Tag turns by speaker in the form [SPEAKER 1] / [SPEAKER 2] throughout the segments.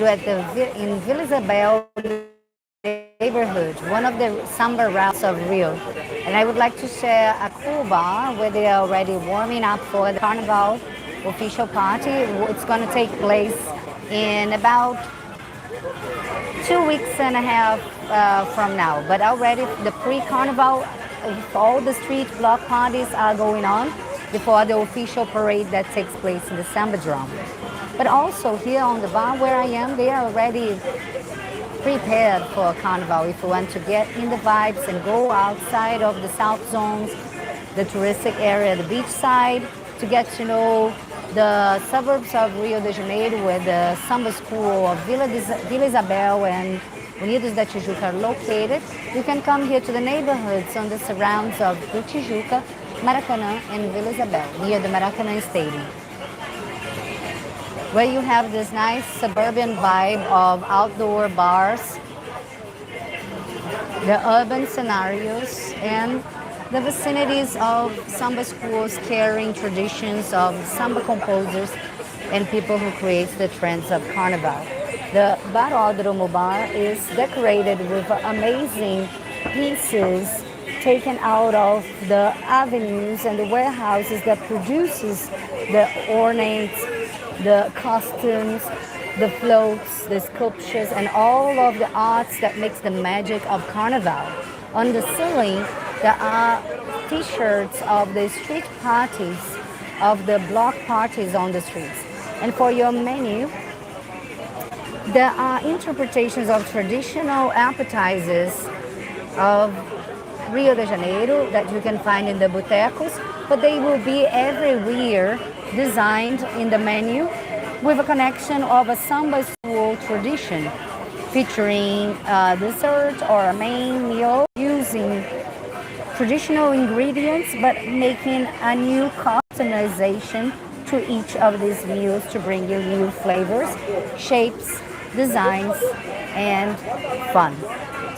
[SPEAKER 1] in Vila Isabel neighborhood, one of the Samba routes of Rio. And I would like to share a cool bar where they are already warming up for the Carnival official party. It's going to take place in about 2 weeks and a half from now. But already the pre-Carnival, all the street block parties are going on before the official parade that takes place in the Sambadrome. But also here on the bar where I am, they are already prepared for Carnival. If you want to get in the vibes and go outside of the south zones, the touristic area, the beach side, to get to know the suburbs of Rio de Janeiro, where the Samba School of Vila Isabel and Unidos da Tijuca are located, you can come here to the neighborhoods on the surrounds of the Tijuca, Maracanã, and Vila Isabel, near the Maracanã Stadium, where you have this nice suburban vibe of outdoor bars, the urban scenarios, and the vicinities of samba schools carrying traditions of samba composers and people who create the trends of Carnival. The Baródromo bar is decorated with amazing pieces taken out of the avenues and the warehouses that produces the ornaments, the costumes, the floats, the sculptures, and all of the arts that makes the magic of Carnival. On the ceiling, there are t-shirts of the street parties, of the block parties on the streets. And for your menu, there are interpretations of traditional appetizers of Rio de Janeiro that you can find in the botecos, but they will be everywhere designed in the menu with a connection of a samba school tradition, featuring a dessert or a main meal using traditional ingredients but making a new customization to each of these meals to bring you new flavors, shapes, designs, and fun.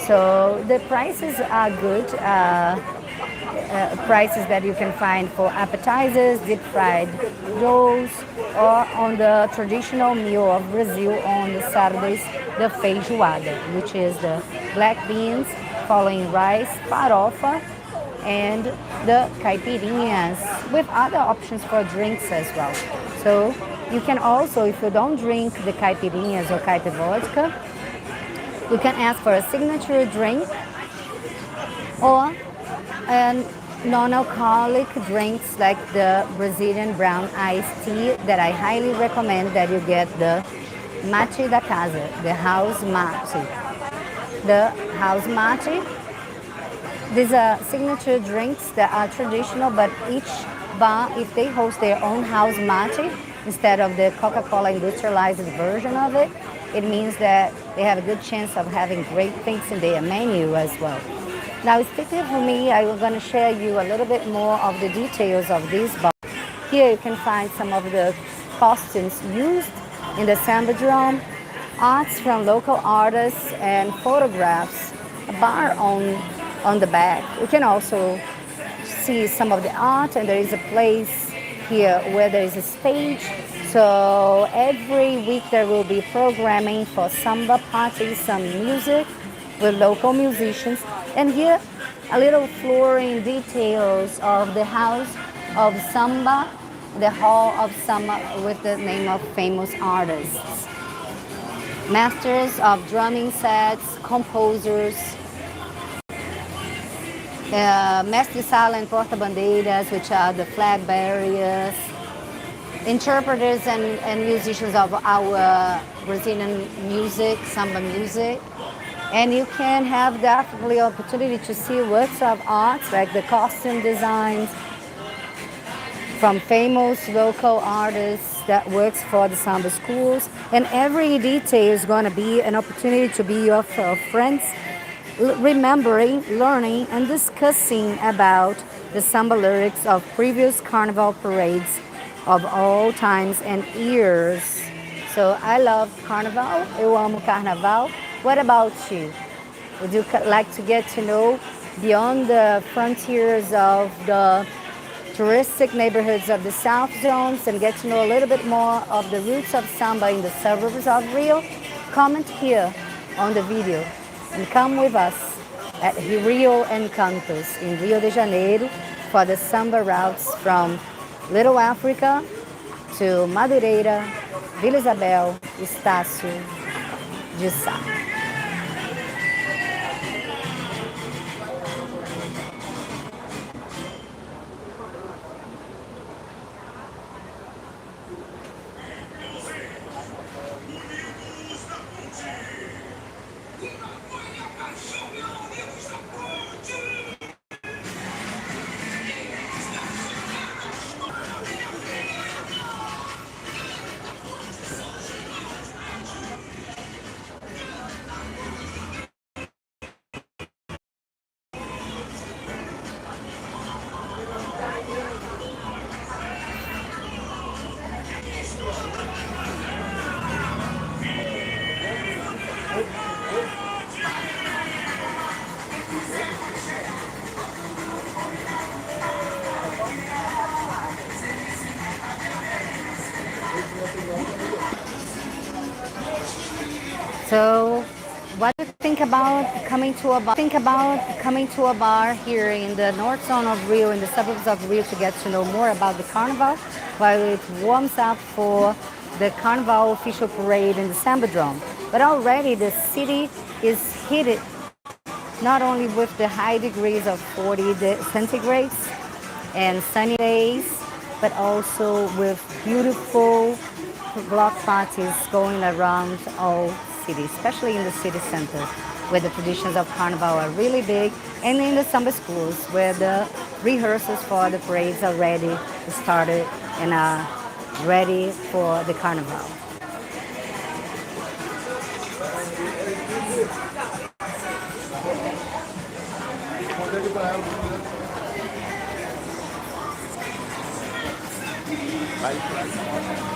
[SPEAKER 1] So the prices are good. Prices that you can find for appetizers, deep fried doughs, or on the traditional meal of Brazil on the Saturdays, the feijoada, which is the black beans following rice, farofa, and the caipirinhas, with other options for drinks as well. So you can also, if you don't drink the caipirinhas or vodka, you can ask for a signature drink or and non-alcoholic drinks like the Brazilian brown iced tea that I highly recommend that you get the mate da casa, the house mate. The house mate, these are signature drinks that are traditional, but each bar, if they host their own house mate instead of the Coca-Cola industrialized version of it, it means that they have a good chance of having great things in their menu as well. Now, speaking for me, I'm going to share you a little bit more of the details of this bar. Here you can find some of the costumes used in the Sambadrome, arts from local artists, and photographs, a bar on the back. You can also see some of the art, and there is a place here where there is a stage. So every week there will be programming for samba parties, some music with local musicians. And here, a little flooring details of the house of Samba, the hall of Samba with the name of famous artists. Masters of drumming sets, composers, mestre sala and porta-bandeiras, which are the flag bearers, interpreters and musicians of our Brazilian music, samba music. And you can have definitely opportunity to see works of art like the costume designs from famous local artists that works for the samba schools. And every detail is going to be an opportunity to be your friends, remembering, learning, and discussing about the samba lyrics of previous carnival parades of all times and years. So I love carnival. Eu amo carnaval. What about you? Would you like to get to know beyond the frontiers of the touristic neighborhoods of the South Zones and get to know a little bit more of the roots of samba in the suburbs of Rio? comment here on the video and come with us at Rio EnCantos in Rio de Janeiro for the samba routes from Little Africa to Madureira, Vila Isabel, Estácio de Sá. So, what do you think about coming to a bar? Here in the north zone of Rio, in the suburbs of Rio, to get to know more about the carnival, while it warms up for the carnival official parade in the Sambadrome. But already the city is heated not only with the high degrees of 40 centigrades and sunny days, but also with beautiful block parties going around all cities, especially in the city center, where the traditions of carnival are really big, and in the samba schools, where the rehearsals for the parades already started and are ready for the carnival.
[SPEAKER 2] Bye.